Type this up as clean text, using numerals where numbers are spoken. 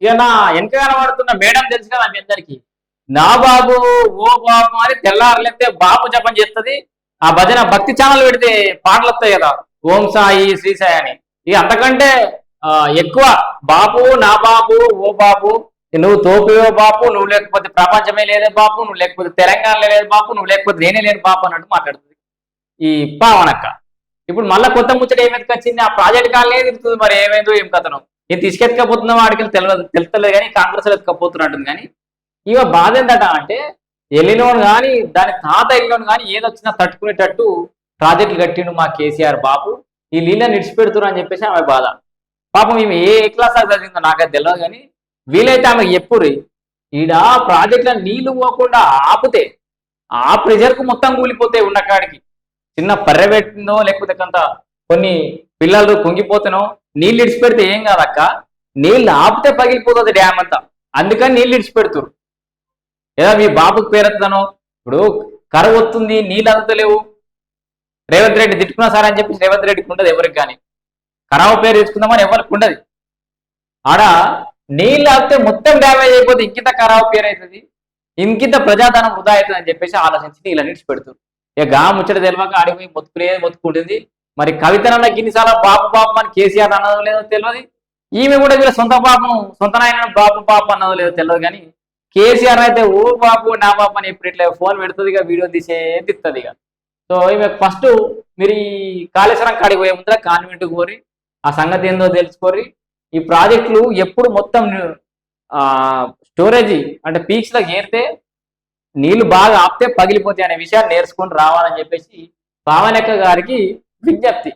ఇక నా వెనక కనబడుతున్న మేడం తెలుసు కదా మీ అందరికి, నా బాబు ఓ బాబు అని తెల్లారులేస్తే బాబు జపం చేస్తుంది. ఆ భజన భక్తి ఛానల్ పెడితే పాటలు వస్తాయి కదా, ఓం సాయి శ్రీ సాయి అని. ఇక అంతకంటే ఎక్కువ బాబు నా బాబు ఓ బాబు, నువ్వు తోపివో బాపు, నువ్వు లేకపోతే ప్రపంచమే లేదే బాపు, నువ్వు లేకపోతే తెలంగాణలో లేదు బాపు, నువ్వు లేకపోతే నేనే లేని బాపు అన్నట్టు మాట్లాడుతుంది ఈ పావనక్క. ఇప్పుడు మళ్ళీ కొత్త ముచ్చట ఏమెత్తుకొచ్చింది, ఆ ప్రాజెక్ట్ కాలనే తిరుగుతుంది. మరి ఏమైందో ఏం కథను, నేను తీసుకెత్తుకపోతున్నా వాడికి తెలుస్తలేదు కానీ కాంగ్రెస్ ఎత్తుకపోతున్నట్టుంది. కానీ ఇవ బాధ ఏంటట అంటే, ఎల్లినోడు కానీ దాని తాత ఎల్లినోడు కానీ ఏదొచ్చినా తట్టుకునేటట్టు ప్రాజెక్టులు కట్టిండు మా కేసీఆర్ బాబు, ఈ నీళ్ళని నిడిచిపెడుతున్నారు అని చెప్పేసి ఆమె బాధ. పాపం ఈమె ఏ క్లాస్ చదివిందో నాకైతే తెలియదు కానీ వీలైతే ఆమె ఎప్పుడు ఈడ ప్రాజెక్టుల నీళ్లు పోకుండా ఆపితే ఆ ప్రెజర్కు మొత్తం కూలిపోతాయి. ఉన్న కాడికి చిన్న పర్రె పెట్టిందో లేకపోతే కొంత కొన్ని పిల్లలు కుంగిపోతేనో నీళ్ళు ఇడిచిపెడితే ఏం కాదక్క, నీళ్ళు ఆపితే పగిలిపోతుంది డ్యామ్ అంతా. అందుకని నీళ్ళు ఇడిచిపెడుతురు. లేదా మీ బాబుకు పేరెత్తనో, ఇప్పుడు కరువు వస్తుంది నీళ్ళు అందుతలేవు, రేవంత్ రెడ్డి తిట్టుకున్నా సార్ అని చెప్పి రేవంత్ రెడ్డికి ఉండదు ఎవరికి. కానీ కరావు పేరు తెచ్చుకుందామని ఎవరికి ఉండదు. ఆడ నీళ్ళు ఆపితే మొత్తం డ్యామేజ్ అయిపోతే ఇంకింత ఖరాబ్ పేరు అవుతుంది, ఇంకింత ప్రజాధనం వృధా అవుతుంది అని చెప్పేసి ఆలోచించి నీళ్ళని పెడుతుంది. ఇక గా ముచ్చట తెలియక ఆడిపోయి మొత్తుకుంటుంది. మరి కవితనన్న గిన్నిసార్లు బాపు బాపు అని కేసీఆర్ అన్నదో లేదో తెలియదు, ఈమె కూడా వీళ్ళ సొంత బాపును సొంత నాయన బాపు బాపు అన్నదో లేదో తెలియదు. కానీ కేసీఆర్ అయితే ఓ బాపు నా బాపు అని ఎప్పుడు ఇట్లా ఫోన్ పెడుతుంది, ఇక వీడియో తీస్తుంది. ఇక సో ఈమె ఫస్ట్ మీరు ఈ కాళేశ్వరం కాడికి పోయే ముందర కాన్వెంట్కి కోరి ఆ సంగతి ఏందో తెలుసుకోరి. ఈ ప్రాజెక్టులు ఎప్పుడు మొత్తం స్టోరేజీ అంటే పీక్స్ లో చేరితే నీళ్లు బాగా ఆపితే పగిలిపోతాయి అనే విషయాన్ని నేర్చుకొని రావాలని చెప్పేసి పావనక్క గారికి విజ్ఞప్తి.